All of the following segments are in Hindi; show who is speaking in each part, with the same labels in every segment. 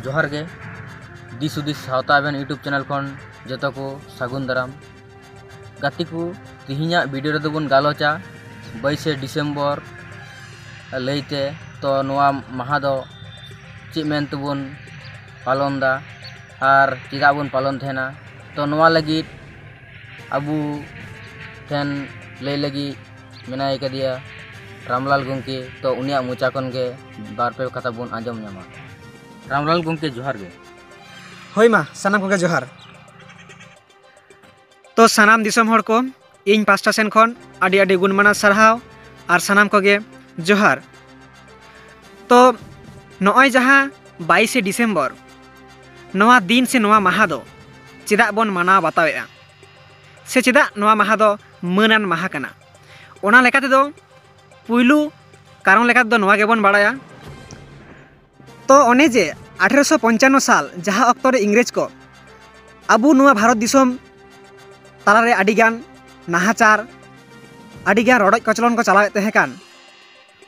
Speaker 1: जोहार गे दिस हुदिस सावता बेन यूट्यूब चैनल खन जतो को सागुन दाराम गाती को तिहिना वीडियो रेदो बन गालोचा 22 डिसेम्बर लईते तो नोआ माहा दो ची मेन तबन पालन दा आर चिदा बन पालन थेना तो नोआ लगी अबू ठेन लई लगी मेनाय कदिया रामलाल गंके तो उनिया मोचा खन गे बार पे कथा बन आंजम न्यामा। रामलाल गंके जोहार गे।
Speaker 2: होय मा सानाम कोगे जोहार। तो सानाम दिसम हर को इन पास्टा सेन खन आदि आदि गुणमाना सारहाव आर सानाम कोगे जोहार। तो नॉय जहाँ 22 डिसेम्बर नवा दिन से नवा माहा दो चेदा बन मानाव बातावेआ से चेदा नवा माहा दो मानान माहा कना ओना लेकाते दो पुइलू कारण लेकाते दो नवा गेबन बाड़ाया। तो ओने जे 1855 साल जहाँ अक्तो रे इंग्रेज को अबू नुआ भारत दिसम तालारे आडिगान नाहाचार आडिगान रड़ज कचलन को चलावे तहेकान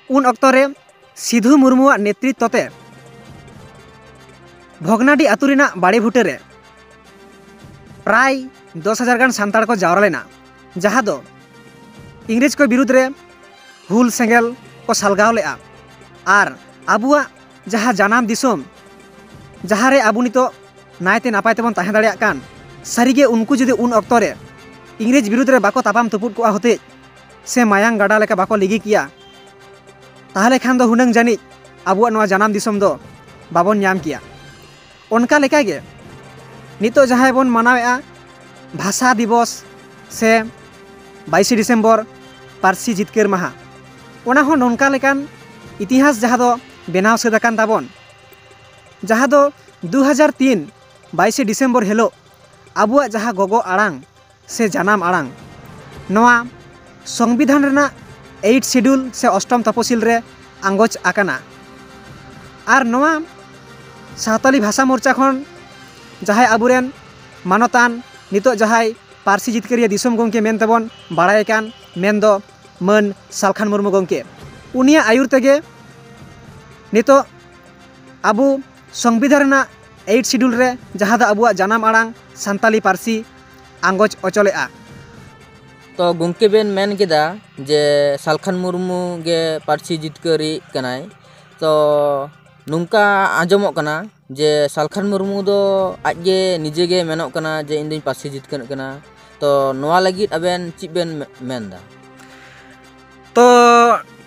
Speaker 2: उन अक्तो रे सिधु मुर्मुआ नेतृत्व ते भोगनाडी आतु रेना बाड़ी भुटे रे प्राय 10,000 गान सान्ताड़ को जावरा लेना जहाँ दो इंग्रेज को विरुद्ध रे हुल सेंगेल को सलगाव लेआ आर अबुआ जहाँ जानाम दिसम जहाँ रे अबु नितो नायते नापाय तेबन ताहे दाड़ेया कान सारिगे उनको जुदि उन अक्तो रे इंग्रेज विरुद्ध रे बाको तापाम तुपुट को होते से मायांग गाडा लेका बाको लिगी किया ताहले खान दो हुनंग जानी अबुआ नवा जानाम दिसम दो बाबन न्याम किया। उनका लेका गे नितो जहाँ बन मनावेआ भाषा दिवस से 22 डिसेम्बर पारसी जितकेर माहा ओना हो नोनका लेकान इतिहास जहाँ दो बेनाव सेदाकान ताबन जहाँ दो 2003 22 डिसेम्बर हेलो अबुआ जहाँ गोगो आड़ांग से जानाम आड़ांग नवा संविधान रेना 8 शेड्यूल से अष्टम तपसिल रे आंगोच आकाना आर नवा सावताली भाषा मोर्चा खन जहाँ अबुरेन मानतान नितो जहाँ पारसी जितकेरिया दिसम गंके मेन तबन बाड़ाय कान मेन दो मन सालखान मुर्मू गंके उनिया आयुर तेगे नितो अबू संविधान 8 शेड्यूल रे जहाँ दा अबुआ जानाम आड़ांग सान्ताली पारसी आंगोच अचलेआ।
Speaker 1: तो गंके बेन मेन केदा जे सालखान मुर्मू गे पारसी जितकरी कनाय तो नुंका आंजमो कना जे सालखान मुर्मू दो आजे निजे गे मेनो कना जे इन दिन पारसी जितकन कना तो नोआ लगी अबेन ची बेन मेनदा।
Speaker 2: तो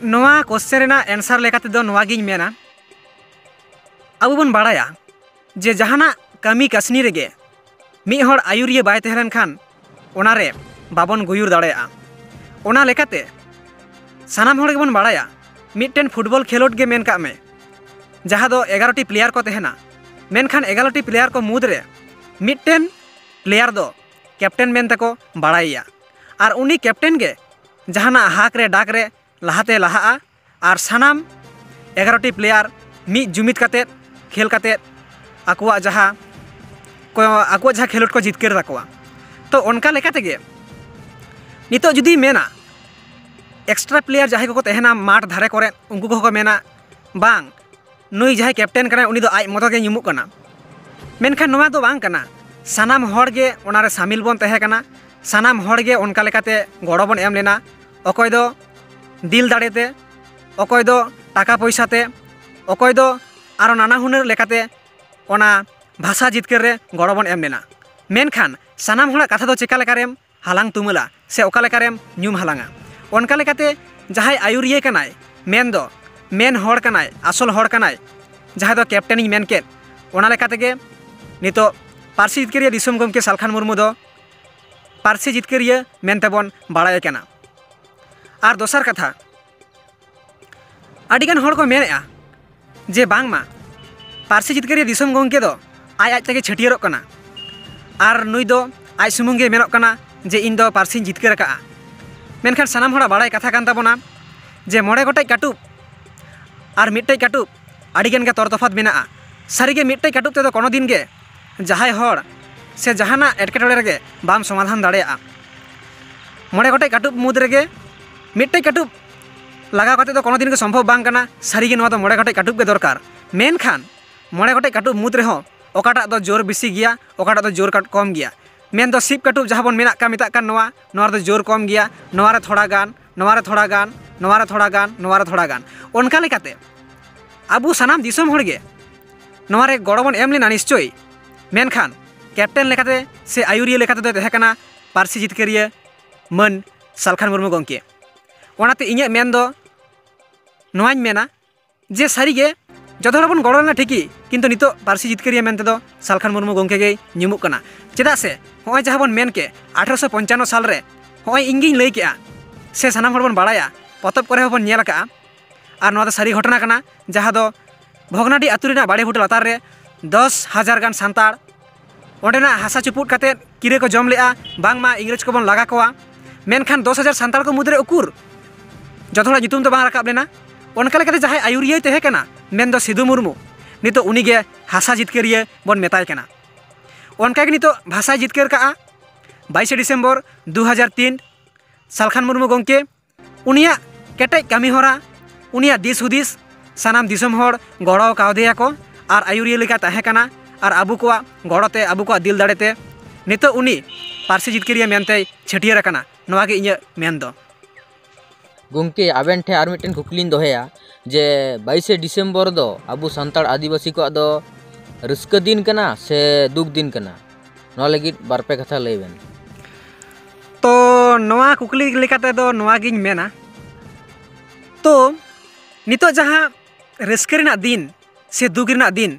Speaker 2: नोआ क्वेश्चन रेना आंसर लेकाते दो नोआ गिन मेना अबु बन बाड़ाया जे जहाना कमी कसनी रेगे मी हर आयुरिया बाय तहलन खान ओनारे बाबन गुयुर दाड़ेया ओना लेकाते सानाम हर गेबन बाड़ाया मिटटेन फुटबॉल खेलोट गे मेन का में जहाँ दो 11टी प्लेयर को तहना मेनखान 11टी प्लेयर को मुद्रे मिटटेन प्लेयर दो कैप्टन मेन तको बाड़ाया आर उनी कैप्टन गे जहाना हाक रे डाक रे लहाते लहा आर सानाम 11टी प्लेयर मी जुमित काते खेल काते आकुआ जहाँ खेलोट को जितकेर ताकोआ। तो उनका लेकाते गे नितो जुदी मेना एक्स्ट्रा प्लेयर जहाँ को तहना माठ धारे करे उनको को मेना बांग नुई जहाँ कैप्टन कना उनी दो आज मतो गे ᱧᱩᱢᱩᱜ कना मेनखान नोवा दो बांग कना सानाम हर गे ओनारे शामिल बन तहे कना सानाम हर गे उनका लेकाते गड़ो बन एम लेना अकय दो दिल दाड़ेते अकय दो टाका पैसाते अकय दो आरो नाना हुनर लेकाते ओना भाषा जितकेर रे गड़ो बन एम लेना मेनखान सानाम हर कथा दो चेका लेकारेम हालांग तुमुला से ओका लेकारेम ᱧᱩᱢ हालांगा उनका लेकाते जहाँ आयुरिया कनाय मेन दो मेन हर कनाय आसल हर कनाय जहाँ दो कैप्टन मेन के ओना लेकाते गे नितो पारसी जितकेरिया दिसम गंके सालखान मुर्मू दो पारसी जितकेरिया मेन तबन बाड़ाय कना। आर दोसर कथा आडिगान हर को मेनेआ जे बांगमा पारसी जितकेरिया दिसम गंके दो आज तेगे छटियारोग कना आर नुई दो आज सुमुंग गे मेनोग कना जे इन दो पारसी जितकेर काआ मेनखान सानाम हड़ा बाड़ाय कथा कान ताबोना जे मोड़े गोटेज काटुब आर मिट्टेज काटुब आडिगान गे तर तफात मेनाआ सारिगे मिट्टेज काटुब तेदो कोनो दिन गे जहाय हड़ से जहाना एटकेटोड़े रेगे बाम समाधान दाड़ेया मोड़े गोटेज काटुब मुद रेगे मिट्टेज काटुब लगाव कते दो कोनो दिन के संभव बांग कना सारी गे नवा दो 9 गोटेज काटुब गे दरकार मेनखान 9 गोटेज काटुब मुद रेहो ओकाटा दो जोर बेसी गया ओकाटा दो जोर कम गया मेन दो सिप काटुब जहां बोन मेना का मेता कान नवा दो जोर कम गया नवा रे थोड़ा गान नवा रे थोड़ा गान नवा रे थोड़ा गान नवा रे थोड़ा गान ओनका लेकाते आबू सानाम दिसोम होड़ गे नवा रे गड़ो बोन एम लेना निश्चय मेनखान कैप्टन लेकाते से आयुरिया लेकाते दो तहे कना पार्सी जितकारिया मन सालखान मुर्मू गंके ओनाते इᱧᱟᱹᱜ मेन दो नवाᱧ मेना जे सारीगे जतो हड़ बोन गड़ो लेना ठीकई किंतु नितो पार्सी जितकारिया मेनते दो सालखान मुर्मू गंके गे ᱧᱩᱢᱩᱜ कना चेदा से होय जहां बोन मेन के 1855 साल रे होय इंगिñ लई केआ से सानाम हड़ बोन बाड़ाया पतब करे बोन नेल का आर नवा दो सारी घटना कना जहां दो भोगनाडी आतु रेना बाड़े भुटा लातार रे 10,000 गान सान्ताड़ ओंडेना हासा चुपुट काते किरे को जम लेआ बांगमा इंग्रेज को बोन लागा कोआ मेनखान 10,000 सान्ताड़ को मुद्रे उकुर जतो हड़ा nyutum दो बांग राकाब लेना ओनका लेकाते जहां आयुरिया तहे कना मेन दो सिधु मुर्मू नितो उनीगे हासा जितकारिया बोन मेताय कना ओनका गे नितो भाषा जितकार का 22 डिसेम्बर 2003 सालखान मुर्मू गंके उनिया केटेज कामी होरा उनिया दिस हुदिस सानाम दिसोम होड़ गड़ो कावदेया को आर आयुरिया लेका तहे कना आर आबू कोआ गड़ोते आबू कोआ दिल दाड़ेते नितो उनी पार्सी जितकारिया मेनते छटियर कना नवा गे इᱧᱟᱹᱜ मेन दो
Speaker 1: गंके आबेन ठे आर मिटन कुकलिन दोहेया जे 22 डिसेम्बर दो आबू सान्ताड़ आदिवासी को दो रस्का दिन कना से दुख दिन कना नवा लगित बारपे कथा लैबेन
Speaker 2: तो नवा कुकली लेकाते दो नवा गिन मेना तो नितो जहां रस्का रेना दिन से दुख रेना दिन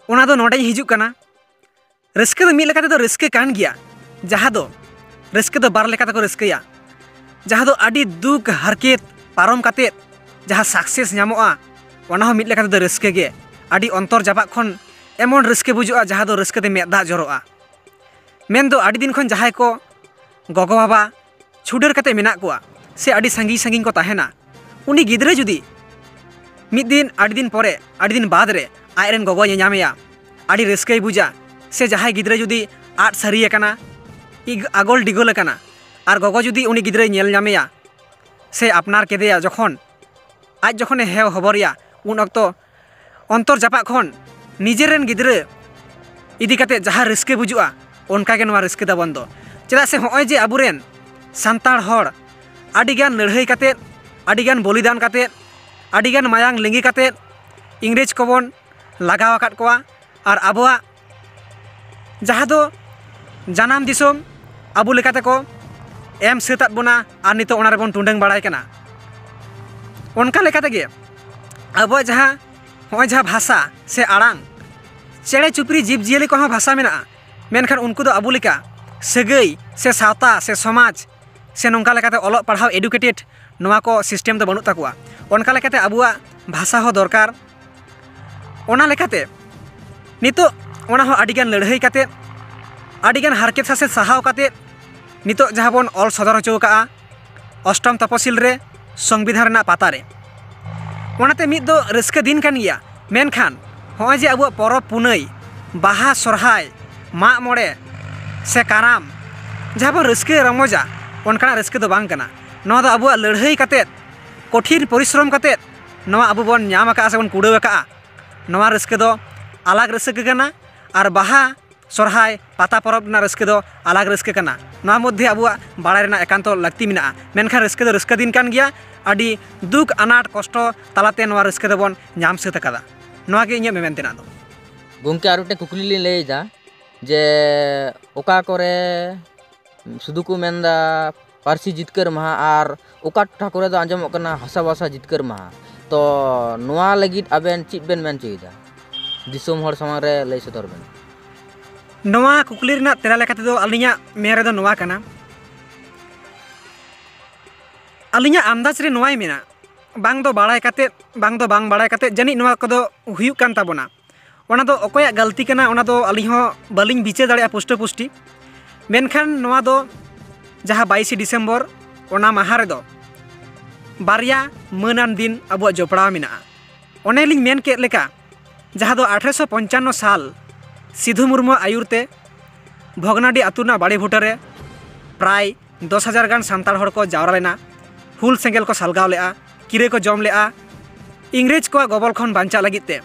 Speaker 2: ओना दो नोडे हिजुक कना रस्का दो मिल लेकाते दो रस्का कान गिया जहां दो रस्का दो बार लेकाते को रस्काया जहां दो आडी दुख हरकेत पारम काते जहां सक्सेस ᱧᱟᱢᱚᱜᱼᱟ ओना हो मिल लेकाते दो रस्का गे आडी अंतर जाबाक खन एमन रस्का बुजुआ जहां दो रस्का ते मेदा जरोआ मेन दो आडी दिन खन जहां को गगो बाबा छुडर काते मेना कोआ से आडी संगी संगी को ताहेना उनी गिद्रे जुदी मिद दिन आडी दिन परे आडी दिन बाद रे आयरन गगो ᱧᱟᱢᱮᱭᱟ आडी रस्काय बुजा से जहां गिद्रे जुदी आट सारिया कना आगोल डिगोल कना आर गगो जुदी उनी गिद्रे नेल ᱧᱟᱢᱮᱭᱟ से आपनार केदेया जखन आज जखने हेव हबरिया उन अक्तो अंतर जापाक खन निजेरेन गिद्रे इदी काते जहां रस्के बुजुआ ओनका गे नवा रस्के दा बंदो चेदा से होय जे आबुरेन सान्ताड़ हड़ आडिगान लड़ाई काते आडिगान बलिदान काते आडिगान मायांग लिंगी काते इंग्रेज को बोन लगाव आकाद कोआ आर आबोआ जहां दो जानाम दिसोम आबु लेकाते को एम सेतात बोना आर नितो ओना रे बोन टुंडंग बाड़ाय कना ओनका लेकाते गे आबो जहां होय जहां भाषा से आड़ांग चेड़े चुपरी जीव जियली को भाषा मेना मेनखान उनको दो आबू लेका सगई से सावता से समाज से नोंका लेकाते ओलो पढ़ाव एडुकेटेड नवा को सिस्टेम तो बनूक ताकुआ ओनका लेकाते आबुआ भाषा हो दरकार ओना लेकाते नितो ओना हो आडिगान लड़ाई काते आडिगान हारकेत से सहाव काते नितो जहां बोन ऑल सदर होचो का अष्टम तपसिल रे संविधान रेना पाता रे ओनाते मिद दो रस्का दिन कान गिया मेनखान होय जे आबुआ परब पुनई बाहा सरहाय मा मोड़े से काराम जहां बोन रस्का रमोजा ओनकाना रस्का दो बांग कना नवा दो आबुआ लड़ाई काते कठिन परिश्रम काते नवा आबु बोन ᱧᱟᱢ आका से बोन कुड़ाव आका नवा रस्का दो अलग रस्का कना आर बाहा सरहाय पाता परब ना रस्का दो अलग रस्का कना नवा मध्य आबुआ बाड़ाय रेना एकांत लाक्ति मेना मेनखान रस्का दो रस्का दिन कान गिया आडी दुख अनाट कष्ट तालाते नवा रस्का दो बोन ᱧᱟᱢ सेत आकादा नवा गे इᱧᱟᱹᱜ मेमेन तेना दो
Speaker 1: गंके आरो टे कुकली लिन लैदा जे ओका करे सुदु को मेनदा पार्सी जितकर महा आर ओका टठा करे दो आंजमोग कना हासा भाषा जितकर महा तो नवा लगित आबेन चित बेन मेन चुइदा दिसोम हर समांग रे लೈ सदर बेन
Speaker 2: नवा कुकली रेना तेला लेकाते दो अलिᱧᱟ मेन रे दो नवा कना अलिᱧᱟ आमदाज रे नवाय मेना बांग दो बाड़ाय काते बांग दो बांग बाड़ाय काते जानी नवा को दो हुयुक कान ताबोना ओना दो अकोया गलती कना ओना दो अलिኝ हो बालिኝ बिचे दाड़े पुष्टि पुष्टि मेनखान नवा दो जहां 22 डिसेम्बर ओना माहा रे दो बारिया मानान दिन अब जपड़ा मेना ओनेलिኝ मेन के लेका जहां दो 1855 साल सिधु मुर्मू आयुरते भोगनाडी आतुना बाड़ी भुटारे प्राय 10,000 गान सान्ताड़ हड़ को जावरा लेना हुल सेंगेल को सालगाव लेआ किरे को जम लेआ इंग्रेज को गबल खन बांचा लगिते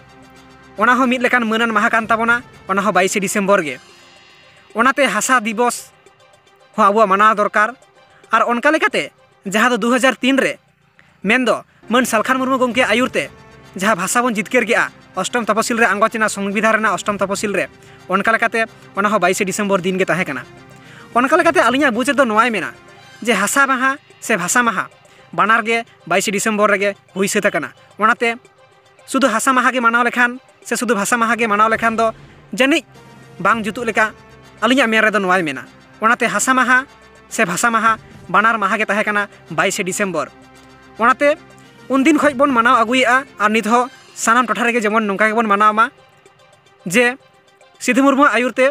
Speaker 2: ओना हो मिद लेकान मानन माहा कान ताबोना ओना हो 22 डिसेम्बर गे ओनाते हासा दिवस हो आबो माना दरकार और उनका लेकाते जहाँ 2003 रे मेनदो मन सालखान मुर्मू गंके आयुरते जहाँ भाषा बन जितकेर गया अष्टम तपसिल रे आंगोचना संविधान रेना अष्टम तपसिल रे उनका लेकाते ओना हो 22 डिसेम्बर दिन गे ताहे कना उनका लेकाते अलिया बुझ दो नोवाय मेना जे हासा माहा से भाषा माहा बानार गे 22 डिसेम्बर रेगे हुई सेता कना ओनाते शुधु हासा माहा गे मानाव लेखान से शुधु भाषा माहा गे मानाव लेखान दो जनी बांग जुतुक लेका अलिया मेन रे दो नोवाय मेना ओनाते हासा माहा से भाषा माहा बानार माहा गे ताहे कना 22 डिसेम्बर ओनाते उन दिन खoj बन मानाव अगुएआ और नित हो सानाम टोठा रेगे जेमन नोंका गेबन मानावमा जे सिधु मुर्मू आयुरते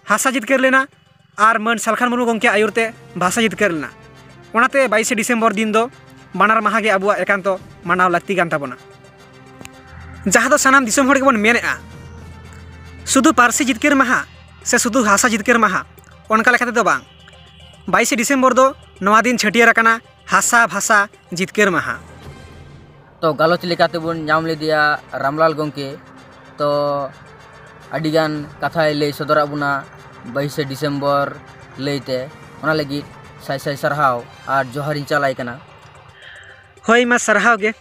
Speaker 2: हासा जितकेर लेना और मन सालखान मुर्मू गंके आयुरते भाषा जितकेर लेना ओनाते 22 डिसेम्बर दिन दो बानार माहा गे आबुआ एकांतो मानाव लाक्ति कान ताबोना जहाँ दो सानाम दिसम हर गेबन मेनेआ शुधु पारसी जितकेर माहा से शुधु हासा जितकेर माहा उनका लेखाते दो बांग 22 डिसेम्बर दो नवा दिन छटियर अकाना हासा भाषा जितकेर माहा
Speaker 1: तो गालोच लेकाते बन नाम लेदिया रामलाल गंके तो अडिगान कथाय लय सदरा बुना 22 डिसेम्बर लयते ओना लगी साय साय सरहाव और जोहारिन चालाय कना
Speaker 2: होय मा सरहाव गे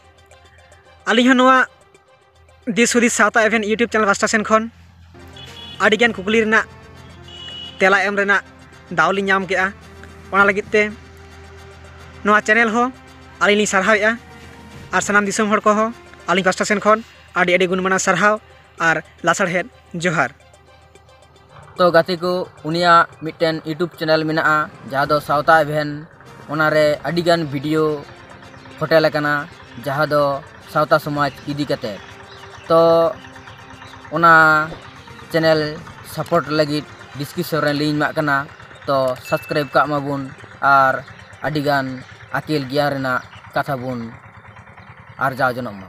Speaker 2: अली नवा दिस हुदिस सावता एवेन यूट्यूब चैनल पास्टा सेन खन अडिगान कुकली रेना तेला एम रेना दावली नाम केआ ओना लगिते नवा चैनल हो अली सरहावेआ और सानाम दिसम हर को हो अली पास्टा सेन खन आडी आडी गुणमाना सरहाव और लासाड़हेद जोहार
Speaker 1: तो गाते को उनिया मिटन यूट्यूब चैनल मेना जहाँ दो सावता एवेन ओनारे अडिगान वीडियो फोटेल कना जहाँ दो सावता समाज इदी कते तो ओना चैनल सपोर्ट लगी डिस्क्रिप्शन रे लिंक मा कना तो सब्सक्राइब का माबुन और अडिगान आकिल गियान रेना कथा बुन आर जाओ जनम।